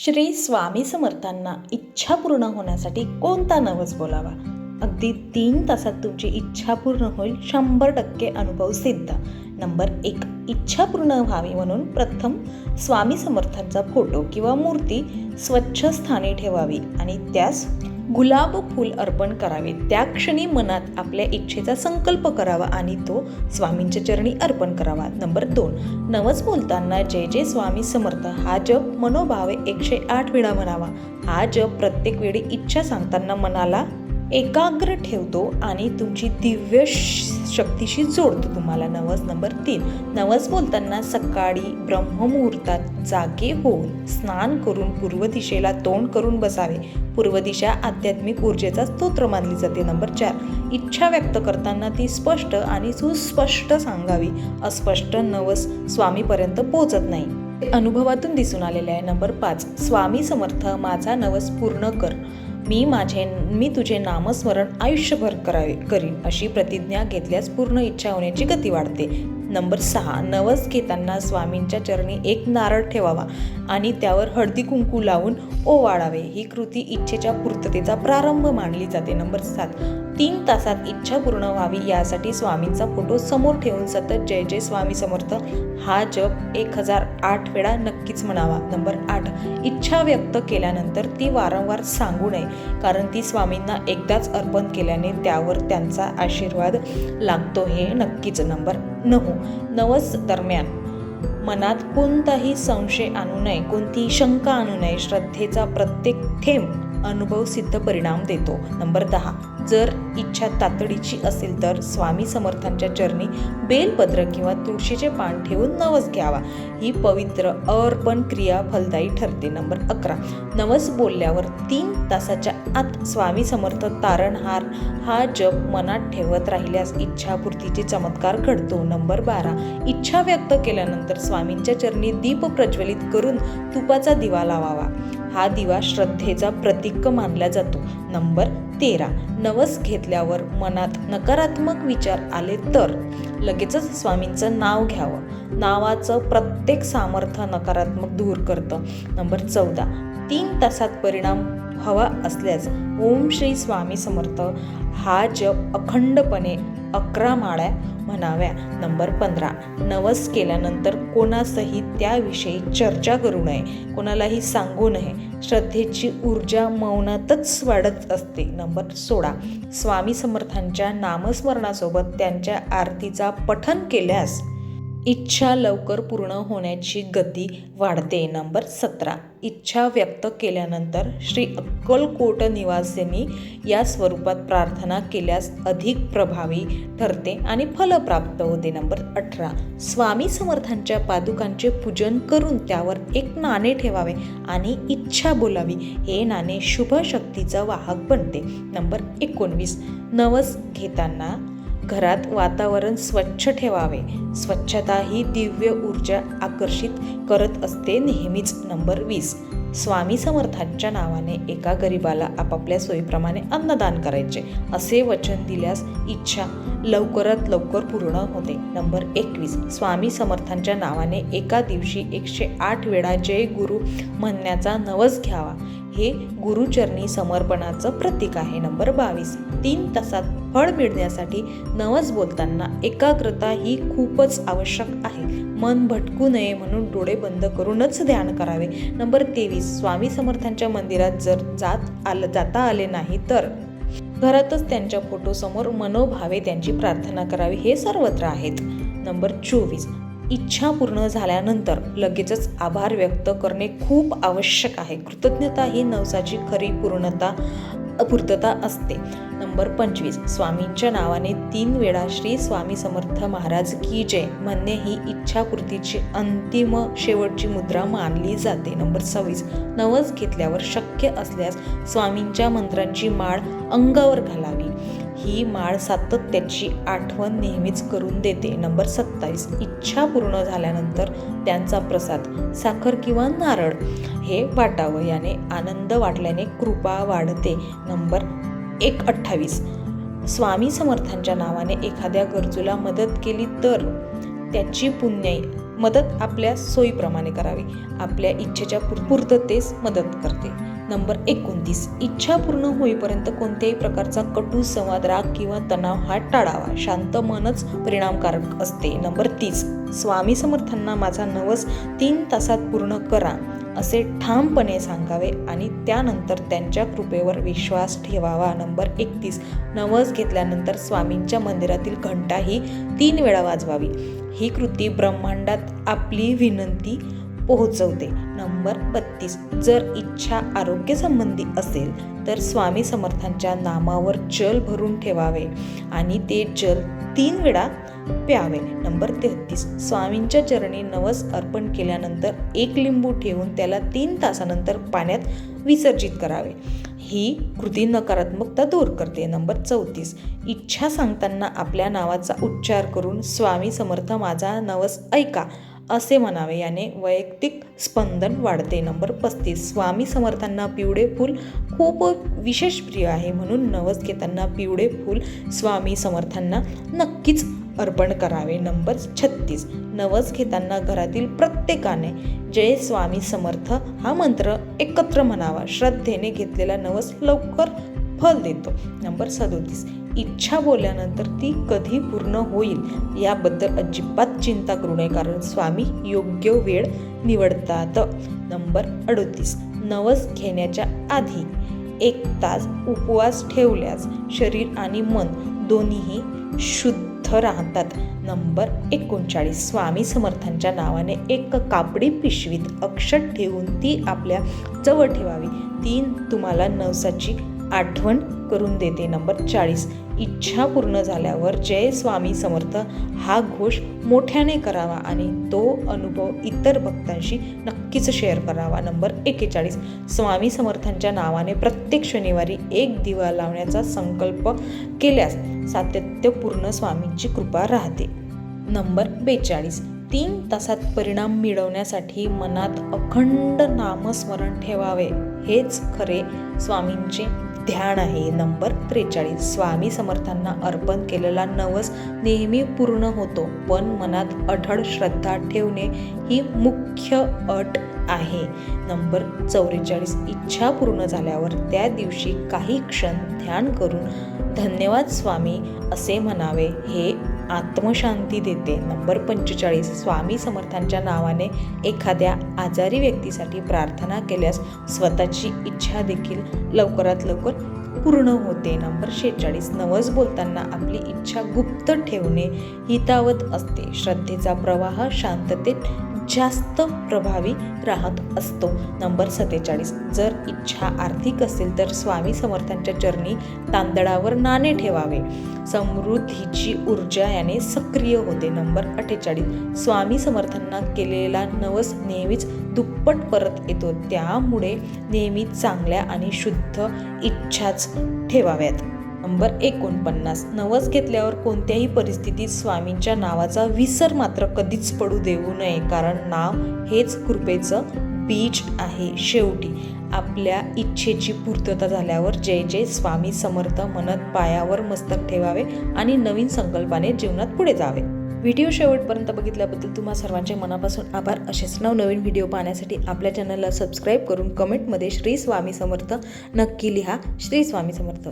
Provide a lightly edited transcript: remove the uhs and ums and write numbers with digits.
श्री स्वामी समर्थांना इच्छा पूर्ण होण्यासाठी कोणता नवस बोलावा? अगदी 3 तासात तुमची इच्छा पूर्ण होईल, 100% अनुभव सिद्ध. नंबर 1, इच्छा पूर्ण व्हावी म्हणून प्रथम स्वामी समर्थांचा फोटो किंवा मूर्ती स्वच्छ स्थानी ठेवावी आणि त्यास गुलाब फूल अर्पण करावे. त्या क्षणी मनात आपल्या इच्छेचा संकल्प करावा आणि तो स्वामींच्या चरणी अर्पण करावा. नंबर 2, नवस बोलताना जय जय स्वामी समर्थ हा जप मनोभावे 108 वेळा म्हणावा. हा जप प्रत्येक वेळी इच्छा सांगताना मनाला एकाग्र ठेवतो आणि तुमची दिव्य शक्तीशी जोडतो तुम्हाला. नवस नंबर 3, नवस बोलताना सकाळी ब्रह्ममुहूर्तात जागे होऊन स्नान करून पूर्व दिशेला तोंड करून बसावे. पूर्व दिशा आध्यात्मिक ऊर्जेचा स्तोत्र मानली जाते. नंबर 4, इच्छा व्यक्त करताना ती स्पष्ट आणि सुस्पष्ट सांगावी. अस्पष्ट नवस स्वामीपर्यंत पोहोचत नाही, ते अनुभवातून दिसून आलेले आहे. नंबर 5, स्वामी समर्थ माझा नवस पूर्ण कर. मी तुझे नामस्मरण आयुष्यभर करीन अशी प्रतिज्ञा घेतल्यास पूर्ण इच्छा होण्याची गती वाढते. नंबर 6, नवस घेताना स्वामींच्या चरणी एक नारळ ठेवावा आणि त्यावर हळदी कुंकू लावून ओवाळावे. ही कृती इच्छेच्या पूर्ततेचा प्रारंभ मानली जाते. नंबर 7, 3 तासात इच्छा पूर्ण व्हावी यासाठी स्वामींचा फोटो समोर ठेवून सतत जय जय स्वामी समर्थ हा जप 1008 वेळा नक्कीच म्हणावा. नंबर 8, इच्छा व्यक्त केल्यानंतर ती वारंवार सांगू नये, कारण ती स्वामींना एकदाच अर्पण केल्याने त्यावर त्यांचा आशीर्वाद लागतो हे नक्कीच. नंबर 9, नवस दरम्यान मनात कोणताही संशय आणू नये, कोणतीही शंका आणू नये. श्रद्धेचा प्रत्येक थेंब अनुभव सिद्ध परिणाम देतो. नंबर 10, जर इच्छा तातडीची असेल तर स्वामी समर्थांच्या चरणी बेलपत्र किंवा तुळशीचे पान ठेवून नवस घ्यावा. ही पवित्र अर्पण क्रिया फलदायी ठरते. नंबर 11, नवस बोलल्यावर 3 तासाच्या आत स्वामी समर्थ तारणहार हा जप मनात ठेवत राहिल्यास इच्छापूर्तीचे चमत्कार घडतो. नंबर 12, इच्छा व्यक्त केल्यानंतर स्वामींच्या चरणी दीप प्रज्वलित करून तुपाचा दिवा लावावा. हा दिवा श्रद्धेचा प्रतीक मानला जातो. नंबर 13, नवस घेतल्यावर मनात नकारात्मक विचार आले तर लगेचच स्वामींचं नाव घ्यावं. नावाचं प्रत्येक सामर्थ्य नकारात्मक दूर करतं. नंबर 14, 3 तासात परिणाम हवा असल्यास ओम श्री स्वामी समर्थ हा जप अखंडपणे 11 माळ्या म्हणाव्या. नंबर 15, नवस केल्यानंतर कोणासही त्याविषयी चर्चा करू नये, कोणालाही सांगू नये. श्रद्धेची ऊर्जा मौनातच वाढत असते. नंबर 16, स्वामी समर्थांच्या नामस्मरणासोबत त्यांच्या आरतीचा पठण केल्यास इच्छा लवकर पूर्ण होण्याची गती वाढते. नंबर 17, इच्छा व्यक्त केल्यानंतर श्री अक्कलकोट निवासिनी या स्वरूपात प्रार्थना केल्यास अधिक प्रभावी ठरते आणि फल प्राप्त होते. नंबर 18, स्वामी समर्थांच्या पादुकांचे पूजन करून त्यावर एक नाणे ठेवावे आणि इच्छा बोलावी. हे नाणे शुभ शक्तीचा वाहक बनते. नंबर 19, नवस घेताना घरात वातावरण स्वच्छ ठेवावे. स्वच्छता ही दिव्य ऊर्जा आकर्षित करत असते नेहमीच. नंबर 20, स्वामी समर्थांच्या नावाने एका गरिबाला आपापल्या सोयीप्रमाणे अन्नदान करायचे असे वचन दिल्यास इच्छा लवकरात लवकर पूर्ण होते. नंबर 21, स्वामी समर्थांच्या नावाने एका दिवशी 108 वेळा जय गुरु म्हणण्याचा नवस घ्यावा. हे गुरुचरणी समर्पणाचं प्रतीक आहे. नंबर 22, 3 तासात फळ मिळण्यासाठी नवस बोलताना एकाग्रता ही खूपच आवश्यक आहे. मन भटकू नये म्हणून डोळे बंद करूनच ध्यान करावे. नंबर 23, स्वामी समर्थांच्या मंदिरात जर जाता आले नाही तर घरातच त्यांच्या फोटोसमोर मनोभावे त्यांची प्रार्थना करावी. हे सर्वत्र आहेत. नंबर 24, इच्छा पूर्ण झाल्यानंतर लगेचच आभार व्यक्त करणे खूप आवश्यक आहे. कृतज्ञता ही नवसाची खरी पूर्तता असते. नंबर 25, स्वामींच्या नावाने 3 वेळा श्री स्वामी समर्थ महाराज की जय म्हणणे ही इच्छापूर्तीची अंतिम शेवटची मुद्रा मानली जाते. नंबर 26, नवस घेतल्यावर शक्य असल्यास स्वामींच्या मंत्रांची माळ अंगावर घालावी. ही माळ सातत्याची आठवण नेहमीच करून देते. नंबर 27, इच्छा पूर्ण झाल्यानंतर त्यांचा प्रसाद साखर किंवा नारळ हे वाटावं. याने आनंद वाटल्याने कृपा वाढते. नंबर 28, स्वामी समर्थांच्या नावाने एखाद्या गरजूला मदत केली तर त्याची पुण्य मदत आपल्या सोयीप्रमाणे करावी. आपल्या इच्छेच्या पूर्ततेस मदत करते. नंबर 29, इच्छा पूर्ण होईपर्यंत कोणत्याही प्रकारचा कटू संवाद, राग किंवा तणाव हा टाळावा. शांत मनच परिणामकारक असते. नंबर 30, स्वामी समर्थांना माझा नवस 3 तासात पूर्ण करा असे ठामपणे सांगावे आणि त्यानंतर त्यांच्या कृपेवर विश्वास ठेवावा. नंबर 31, नवस घेतल्यानंतर स्वामींच्या मंदिरातील घंटा ही 3 वेळा वाजवावी. ही कृती ब्रह्मांडात आपली विनंती पोहोचवते. नंबर 32, जर इच्छा आरोग्यसंबंधी असेल तर स्वामी समर्थांच्या नामावर जल भरून ठेवावे आणि ते जल 3 वेळा प्यावे. नंबर 33, स्वामींच्या चरणी नवस अर्पण केल्यानंतर 1 लिंबू ठेवून त्याला 3 तासानंतर पाण्यात विसर्जित करावे. ही कृती नकारात्मकता दूर करते. नंबर 34, इच्छा सांगताना आपल्या नावाचा उच्चार करून स्वामी समर्थ माझा नवस ऐका असे म्हणावे. याने वैयक्तिक स्पंदन वाढते. नंबर 35, स्वामी समर्थांना पिवळे फूल खूप विशेष प्रिय आहे, म्हणून नवस घेताना पिवळे फूल स्वामी समर्थांना नक्कीच अर्पण करावे. नंबर 36, नवस घेताना घरातील प्रत्येकाने जय स्वामी समर्थ हा मंत्र एकत्र म्हणावा. श्रद्धेने घेतलेला नवस लवकर फल देतो. नंबर 37, इच्छा बोलल्यानंतर ती कधी पूर्ण होईल याबद्दल अजिबात चिंता करू नये, कारण स्वामी योग्य वेळ निवडतात. नंबर 38, नवस घेण्याच्या आधी 1 तास उपवास ठेवल्यास शरीर आणि मन दोन्हीही शुद्ध राहतात. नंबर 39, स्वामी समर्थांच्या नावाने एक कापडी पिशवीत अक्षत ठेवून ती आपल्या जवळ ठेवावी. ती तुम्हाला नवसाची आठवण करून देते. नंबर 40, इच्छा पूर्ण झाल्यावर जय स्वामी समर्थ हा घोष मोठ्याने करावा आणि तो अनुभव इतर भक्तांशी नक्कीच शेअर करावा. नंबर 41, स्वामी समर्थांच्या नावाने प्रत्येक शनिवारी 1 दिवा लावण्याचा संकल्प केल्यास सातत्यपूर्ण स्वामींची कृपा राहते. नंबर 42, 3 तासात परिणाम मिळवण्यासाठी मनात अखंड नामस्मरण ठेवावे. हेच खरे स्वामींचे ध्यान आहे. नंबर 43, स्वामी समर्थांना अर्पण केलेला नवस नेहमी पूर्ण होतो, पण मनात अढळ श्रद्धा ठेवणे ही मुख्य अट आहे. नंबर 44, इच्छा पूर्ण झाल्यावर त्या दिवशी काही क्षण ध्यान करून धन्यवाद स्वामी असे म्हणावे. हे आत्मशांती देते. नंबर 45, स्वामी समर्थांच्या नावाने एखाद्या आजारी व्यक्तीसाठी प्रार्थना केल्यास स्वतःची इच्छा देखील लवकरात लवकर पूर्ण होते. नंबर 46, नवस बोलताना आपली इच्छा गुप्त ठेवणे हितावत असते. श्रद्धेचा प्रवाह शांततेत जास्त प्रभावी राहत असतो. नंबर 47, जर इच्छा आर्थिक असेल तर स्वामी समर्थांच्या चरणी तांदळावर नाणे ठेवावे. समृद्धीची ऊर्जा याने सक्रिय होते. नंबर 48, स्वामी समर्थांना केलेला नवस नेहमीच दुप्पट परत येतो, त्यामुळे नेहमी चांगल्या आणि शुद्ध इच्छाच ठेवाव्यात. नंबर 49, नवस घेतल्यावर कोणत्याही परिस्थितीत स्वामींच्या नावाचा विसर मात्र कधीच पडू देऊ नये, कारण नाव हेच कृपेचं बीज आहे. शेवटी आपल्या इच्छेची पूर्तता झाल्यावर जय जय स्वामी समर्थ म्हणत पायावर मस्तक ठेवावे आणि नवीन संकल्पाने जीवनात पुढे जावे. व्हिडिओ शेवटपर्यंत बघितल्याबद्दल तुम्हा सर्वांचे मनापासून आभार. असेच नवनवीन व्हिडिओ पाहण्यासाठी आपल्या चॅनलला सबस्क्राईब करून कमेंटमध्ये श्री स्वामी समर्थ नक्की लिहा. श्री स्वामी समर्थ.